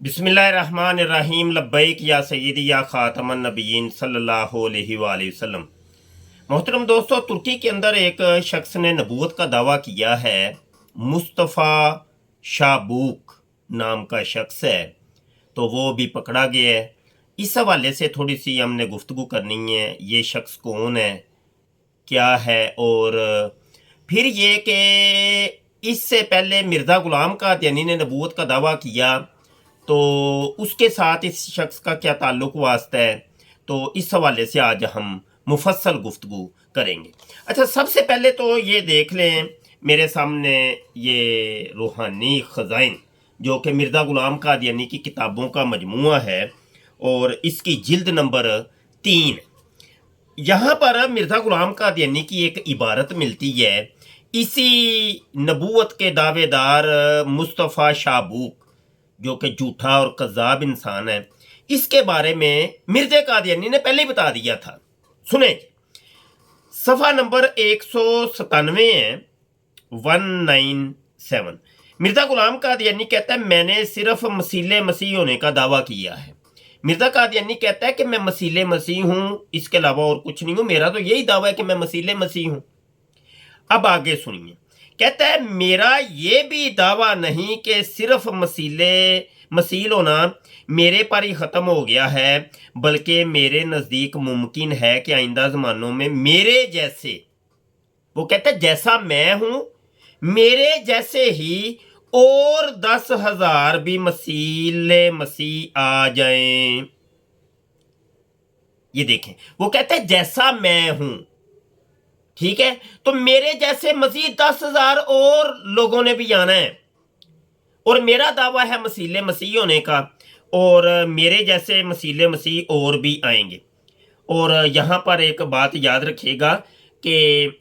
बिस्मिल्लाहिर्रहमानिर्रहीम लब्बैक या सय्यदी या खातमन नबिय्यीन सल्लल्लाहु अलैहि वसल्लम। मोहतरम दोस्तों, तुर्की के अंदर एक शख्स ने नबूवत का दावा किया है। मुस्तफ़ा शाबूक नाम का शख्स है, तो वो भी पकड़ा गया है। इस हवाले से थोड़ी सी हमने गुफ्तगू करनी है। ये शख्स कौन है, क्या है, और फिर ये कि इससे पहले मिर्ज़ा ग़ुलाम क़ादियानी ने नबूवत का दावा किया, तो उसके साथ इस शख्स का क्या ताल्लुक़ वास्ता है। तो इस हवाले से आज हम मुफस्सल गुफ्तगू करेंगे। अच्छा, सबसे पहले तो ये देख लें, मेरे सामने ये रूहानी ख़ज़ाइन जो कि मिर्ज़ा ग़ुलाम क़ादियानी की किताबों का मजमूआ है और इसकी जिल्द नंबर 3। यहाँ पर मिर्ज़ा ग़ुलाम क़ादियानी की एक इबारत मिलती है। इसी नबूवत के दावेदार मुस्तफ़ा शाबूक, जो कि झूठा और कज़्ज़ाब इंसान है, इसके बारे में मिर्ज़ा क़ादियानी ने पहले ही बता दिया था। सुने, सफ़ा नंबर 197 है, 197। मिर्ज़ा ग़ुलाम क़ादियानी कहता है, मैंने सिर्फ मसीह मसीह होने का दावा किया है। मिर्ज़ा क़ादियानी कहता है कि मैं मसीह मसीह हूँ, इसके अलावा और कुछ नहीं हूँ। मेरा तो यही दावा है कि मैं मसीह मसीह हूँ। अब आगे सुनिए, कहता है, मेरा ये भी दावा नहीं कि सिर्फ मसीह होना मेरे पर ही ख़त्म हो गया है, बल्कि मेरे नज़दीक मुमकिन है कि आइंदा ज़मानों में मेरे जैसे, वो कहता है जैसा मैं हूँ, मेरे जैसे ही और 10,000 भी मसीह आ जाएं। ये देखें, वो कहते हैं जैसा मैं हूं, ठीक है, तो मेरे जैसे मजीद 10,000 और लोगों ने भी आना है। और मेरा दावा है मसीह मसीह होने का, और मेरे जैसे मसीह मसीह और भी आएंगे। और यहाँ पर एक बात याद रखिएगा कि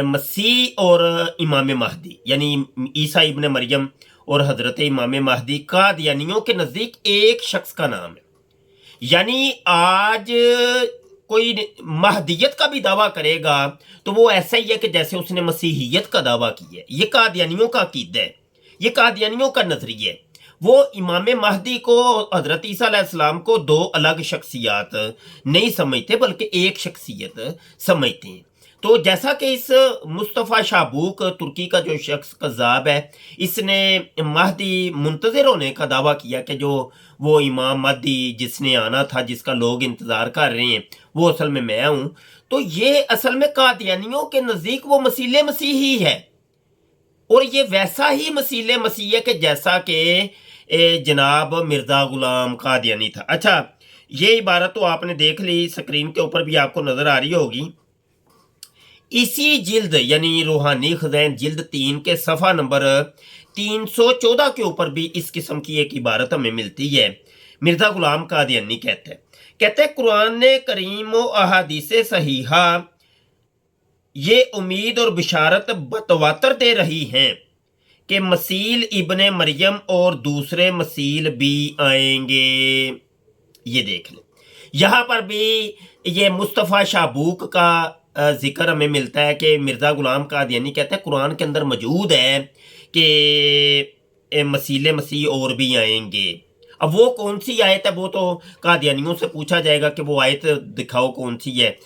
मसीह और इमाम महदी यानी ईसा इब्न मरियम और हज़रत इमाम महदी क़ादियानियों के नज़दीक एक शख्स का नाम है। यानी आज कोई महदियत का भी दावा करेगा तो वो ऐसा ही है कि जैसे उसने मसीहियत का दावा किया है। ये क़ादियानियों का अकीदा है, ये क़ादियानियों का नज़रिया है। वो इमाम महदी को, हज़रत ईसा अलैहिस्सलाम को दो अलग शख्सियत नहीं समझते, बल्कि एक शख्सियत समझते हैं। तो जैसा कि इस मुस्तफ़ा शाबूक तुर्की का जो शख्स कज़्ज़ाब है, इसने महदी मुंतज़िर होने का दावा किया कि जो वो इमाम महदी जिसने आना था, जिसका लोग इंतज़ार कर रहे हैं, वो असल में मैं हूँ। तो ये असल में क़ादियानियों के नज़दीक वो मसीह मसीह ही है, और ये वैसा ही मसीह मसीह है कि जैसा कि जनाब मिर्ज़ा ग़ुलाम क़ादियानी था। अच्छा, ये इबारत तो आपने देख ली, स्क्रीन के ऊपर भी आपको नज़र आ रही होगी। इसी जिल्द यानी रूहानी ख़ज़ाइन जिल्द 3 के सफ़ा नंबर 314 के ऊपर भी इस किस्म की एक इबारत हमें मिलती है। मिर्ज़ा ग़ुलाम क़ादियानी कहते हैं कुरान करीम व अहादीस सहीहा ये उम्मीद और बिशारत बतवातर दे रही हैं कि मसीह इब्ने मरियम और दूसरे मसीह भी आएंगे। ये देख लें, यहाँ पर भी ये मुस्तफ़ा शाबूक का जिक्र हमें मिलता है कि मिर्ज़ा ग़ुलाम क़ादियानी कहते हैं कुरान के अंदर मौजूद है कि मसीह मसीह और भी आएंगे। अब वो कौन सी आयत है, वो तो क़ादियानियों से पूछा जाएगा कि वो आयत दिखाओ कौन सी है।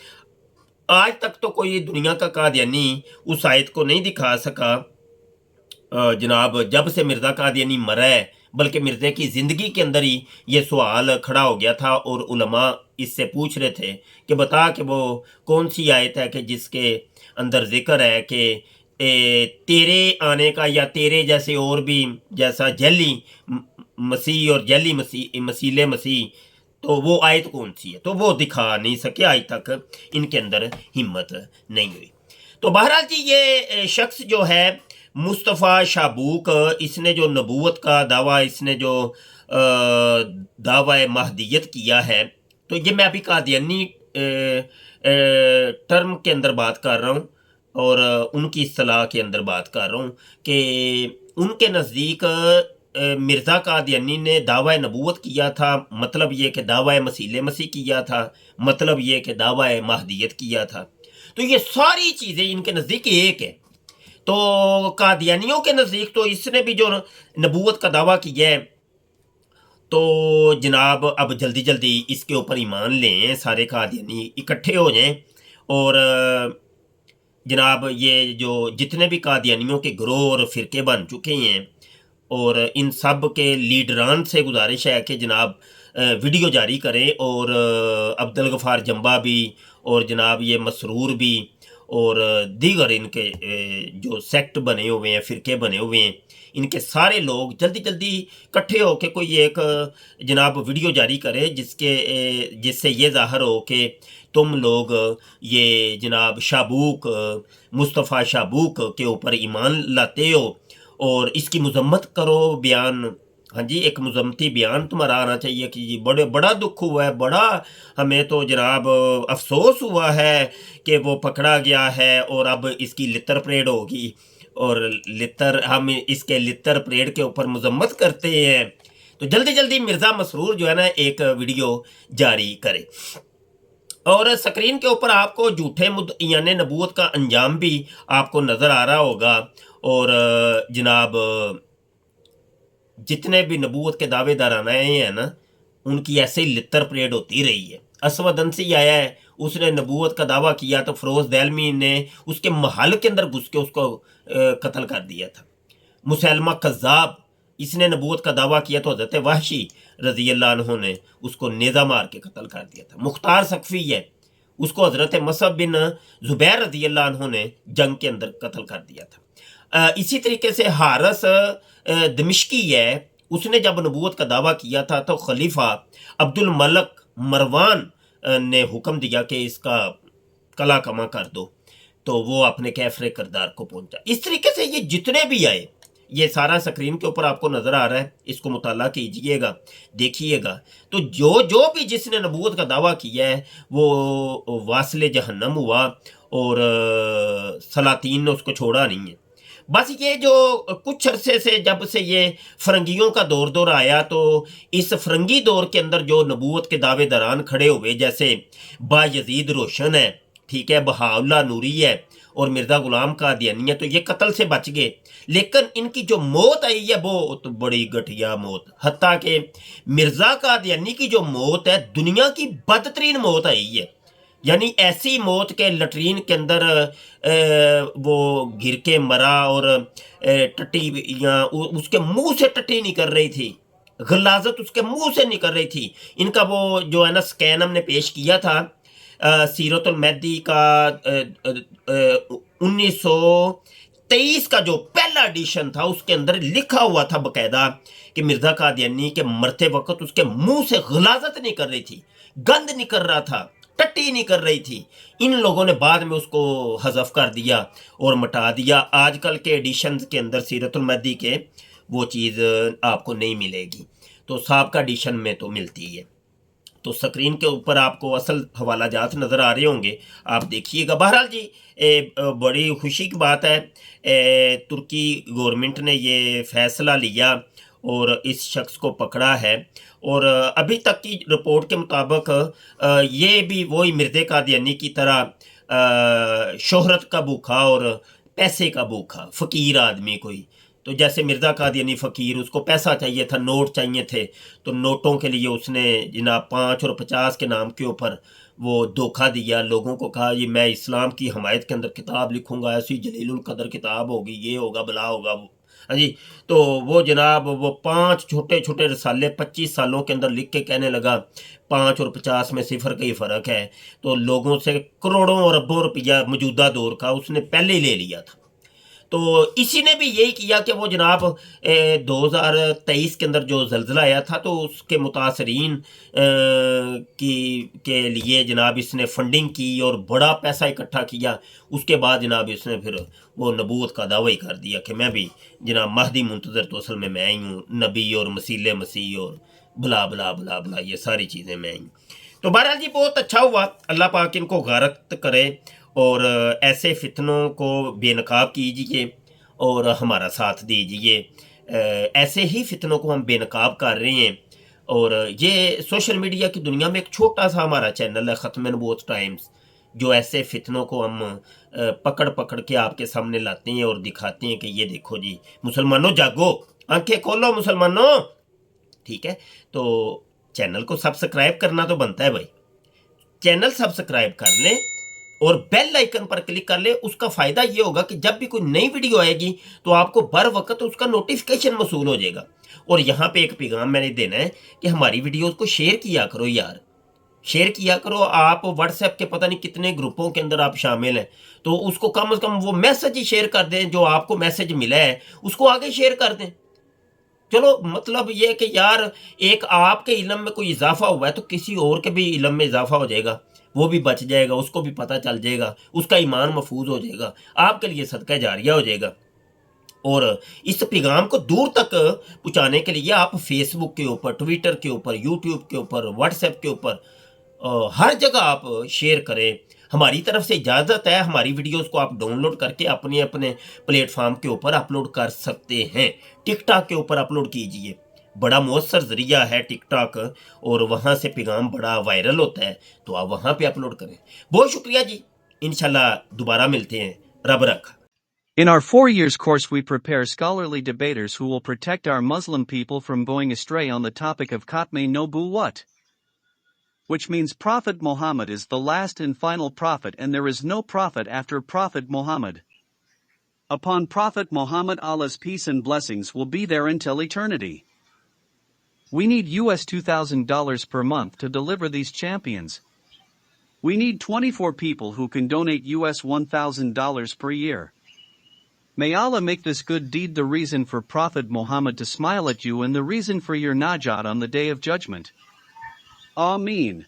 आज तक तो कोई दुनिया का क़ादियानी उस आयत को नहीं दिखा सका जनाब, जब से मिर्ज़ा क़ादियानी मरा है। बल्कि मिर्ज़े की ज़िंदगी के अंदर ही ये सवाल खड़ा हो गया था और उलमा इससे पूछ रहे थे कि बता कि वो कौन सी आयत है कि जिसके अंदर ज़िक्र है कि तेरे आने का, या तेरे जैसे और भी, जैसा जैली मसीह और जैली मसीह मसीह, तो वो आयत कौन सी है। तो वो दिखा नहीं सके, आज तक इनके अंदर हिम्मत नहीं हुई। तो बहरहाल जी, ये शख्स जो है मुस्तफ़ा शाबूक, इसने जो नबूवत का दावा, इसने जो दावा महदियत किया है, तो ये मैं अभी क़ादियानी टर्म के अंदर बात कर रहा हूँ और उनकी इस्तिलाह के अंदर बात कर रहा हूँ कि उनके नज़दीक मिर्ज़ा क़ादियानी ने दावा नबूवत किया था, मतलब ये कि दावा मसीह मसीह किया था, मतलब ये कि दावा महदियत किया था। तो ये सारी चीज़ें इनके नज़दीक एक है। तो क़ादियानियों के नज़दीक तो इसने भी जो नबूवत का दावा किया है, تو جناب اب جلدی جلدی اس کے اوپر ایمان لیں، سارے قادیانی اکٹھے ہو جائیں، اور جناب یہ جو جتنے بھی قادیانیوں کے گروہ اور فرقے بن چکے ہیں، اور ان سب کے لیڈران سے گزارش ہے کہ جناب ویڈیو جاری کریں، اور عبدالغفار جنبا بھی، اور جناب یہ مسرور بھی، اور دیگر ان کے جو سیکٹ بنے ہوئے ہیں، فرقے بنے ہوئے ہیں، ان کے سارے لوگ جلدی جلدی اکٹھے ہو کے کوئی ایک جناب ویڈیو جاری کرے جس سے یہ ظاہر ہو کہ تم لوگ یہ جناب شابوک، مصطفیٰ شابوک کے اوپر ایمان لاتے ہو، اور اس کی مذمت کرو، بیان، ہاں جی، ایک مذمتی بیان تمہارا آنا چاہیے کہ جی بڑا دکھ ہوا ہے، بڑا ہمیں تو جناب افسوس ہوا ہے کہ وہ پکڑا گیا ہے، اور اب اس کی لتر پریڈ ہوگی، اور ہم اس کے لتر پریڈ کے اوپر مذمت کرتے ہیں، تو جلدی جلدی مرزا مسرور جو ہے نا ایک ویڈیو جاری کرے، اور سکرین کے اوپر آپ کو جھوٹے مدعیان نبوت کا انجام بھی آپ کو نظر آ رہا ہوگا، اور جناب جتنے بھی نبوت کے دعوے داران آئے ہیں نا، ان کی ایسے ہی لتر پریڈ ہوتی رہی ہے۔ اسود انسی آیا ہے، اس نے نبوت کا دعویٰ کیا تو فروز دہلوی نے اس کے محل کے اندر گھس کے اس کو قتل کر دیا تھا۔ مسلمہ کذاب، اس نے نبوت کا دعویٰ کیا تو حضرت وحشی رضی اللہ عنہ نے اس کو نیزہ مار کے قتل کر دیا تھا۔ مختار سقفی ہے، اس کو حضرت مصعب بن زبیر رضی اللہ عنہ نے جنگ کے اندر قتل کر دیا تھا۔ اسی طریقے سے حارث دمشقی ہے، اس نے جب نبوت کا دعویٰ کیا تھا تو خلیفہ عبد الملک مروان نے حکم دیا کہ اس کا کلا کما کر دو، تو وہ اپنے کیفر کردار کو پہنچا۔ اس طریقے سے یہ جتنے بھی آئے، یہ سارا سکرین کے اوپر آپ کو نظر آ رہا ہے، اس کو مطالعہ کیجئے گا، دیکھیے گا، تو جو بھی جس نے نبوت کا دعویٰ کیا ہے وہ واصل جہنم ہوا، اور سلاطین نے اس کو چھوڑا نہیں ہے۔ بس یہ جو کچھ عرصے سے جب سے یہ فرنگیوں کا دور آیا، تو اس فرنگی دور کے اندر جو نبوت کے دعوے داران کھڑے ہوئے، جیسے با یزید روشن ہے، ٹھیک ہے، بہاءاللہ نوری ہے، اور مرزا غلام قادیانی ہے، تو یہ قتل سے بچ گئے، لیکن ان کی جو موت آئی ہے وہ تو بڑی گھٹیا موت، حتیٰ کہ مرزا قادیانی کی جو موت ہے دنیا کی بدترین موت آئی ہے، یعنی ایسی موت کے لٹرین کے اندر وہ گر کے مرا، اور ٹٹی اس کے منہ سے ٹٹی نکل رہی تھی، غلاظت اس کے منہ سے نکل رہی تھی۔ ان کا وہ جو ہے نا سکین ہم نے پیش کیا تھا سیرت المہدی کا 1923 کا جو پہلا ایڈیشن تھا، اس کے اندر لکھا ہوا تھا باقاعدہ کہ مرزا قادیانی کے مرتے وقت اس کے منہ سے غلاظت نکل رہی تھی، گند نکل رہا تھا، ٹٹی نہیں کر رہی تھی۔ ان لوگوں نے بعد میں اس کو حذف کر دیا اور مٹا دیا۔ آج کل کے ایڈیشنز کے اندر سیرت المہدی کے وہ چیز آپ کو نہیں ملے گی، تو سابقہ ایڈیشن میں تو ملتی ہے۔ تو سکرین کے اوپر آپ کو اصل حوالہ جات نظر آ رہے ہوں گے، آپ دیکھیے گا۔ بہرحال جی بڑی خوشی کی بات ہے، ترکی گورنمنٹ نے یہ فیصلہ لیا اور اس شخص کو پکڑا ہے، اور ابھی تک کی رپورٹ کے مطابق یہ بھی وہی مرزا قادیانی کی طرح شہرت کا بھوکھا اور پیسے کا بھوکھا فقیر آدمی کوئی، تو جیسے مرزا قادیانی فقیر، اس کو پیسہ چاہیے تھا، نوٹ چاہیے تھے، تو نوٹوں کے لیے اس نے جناب 5 اور 50 کے نام کے اوپر وہ دھوکہ دیا، لوگوں کو کہا یہ میں اسلام کی حمایت کے اندر کتاب لکھوں گا، ایسی جلیل القدر کتاب ہوگی، یہ ہوگا، بلا ہوگا، ہاں جی، تو وہ جناب وہ 5 چھوٹے چھوٹے رسالے 25 سالوں کے اندر لکھ کے کہنے لگا 5 اور 50 میں صفر کا ہی فرق ہے، تو لوگوں سے کروڑوں اور اربوں روپیہ موجودہ دور کا اس نے پہلے ہی لے لیا تھا۔ تو اسی نے بھی یہی کیا کہ وہ جناب 2023 کے اندر جو زلزلہ آیا تھا تو اس کے متاثرین کے لیے جناب اس نے فنڈنگ کی اور بڑا پیسہ اکٹھا کیا۔ اس کے بعد جناب اس نے پھر وہ نبوت کا دعویٰ کر دیا کہ میں بھی جناب مہدی منتظر تو اصل میں ہی ہوں، نبی اور مسیح اور بلا بلا بلا بلا، یہ ساری چیزیں میں ہی ہوں۔ تو بہرحال جی بہت اچھا ہوا، اللہ پاک ان کو غارت کرے، اور ایسے فتنوں کو بے نقاب کیجیے اور ہمارا ساتھ دیجیے۔ ایسے ہی فتنوں کو ہم بے نقاب کر رہے ہیں، اور یہ سوشل میڈیا کی دنیا میں ایک چھوٹا سا ہمارا چینل ہے ختم نبوت ٹائمز، جو ایسے فتنوں کو ہم پکڑ کے آپ کے سامنے لاتے ہیں اور دکھاتے ہیں کہ یہ دیکھو جی مسلمانوں جاگو، آنکھیں کھولو مسلمانوں، ठीक है, तो चैनल को सब्सक्राइब करना तो बनता है भाई, चैनल सब्सक्राइब कर लें और बेल आइकन पर क्लिक कर ले। उसका फायदा ये होगा कि जब भी कोई नई वीडियो आएगी तो आपको बर वक्त उसका नोटिफिकेशन मौसूल हो जाएगा। और यहाँ पे एक पैगाम मैंने देना है कि हमारी वीडियोस को शेयर किया करो यार, शेयर किया करो। आप व्हाट्सएप के पता नहीं कितने ग्रुपों के अंदर आप शामिल हैं, तो उसको कम से कम वो मैसेज ही शेयर कर दें, जो आपको मैसेज मिला है उसको आगे शेयर कर दें। चलो मतलब ये कि यार एक आपके इल्म में कोई इजाफा हुआ है तो किसी और के भी इल्म में इजाफा हो जाएगा, वो भी बच जाएगा, उसको भी पता चल जाएगा, उसका ईमान महफूज हो जाएगा, आपके लिए सदका जारिया हो जाएगा। और इस पैगाम को दूर तक पहुँचाने के लिए आप फेसबुक के ऊपर, ट्विटर के ऊपर, यूट्यूब के ऊपर, व्हाट्सएप के ऊपर हर जगह आप शेयर करें। हमारी तरफ से इजाज़त है, हमारी वीडियोस को आप डाउनलोड करके अपने अपने प्लेटफॉर्म के ऊपर अपलोड कर सकते हैं। टिकटॉक के ऊपर अपलोड कीजिए, बड़ा मौसर ज़रिया है टिकटॉक, और वहाँ से पैगाम बड़ा वायरल होता है, तो आप वहाँ पे अपलोड करें। बहुत शुक्रिया जी, इंशाल्लाह दोबारा मिलते हैं, रब रखा। In our 4 years course we prepare scholarly debaters who will protect our Muslim people from going astray on the topic of Khatme Nubuwwat, which means Prophet Muhammad is the last and final prophet and there is no prophet after Prophet Muhammad. Upon Prophet Muhammad, Allah's peace and blessings will be there until eternity. We need $2,000 per month to deliver these champions. We need 24 people who can donate $1,000 per year. May Allah make this good deed the reason for Prophet Muhammad to smile at you and the reason for your najat on the Day of Judgment. Ameen.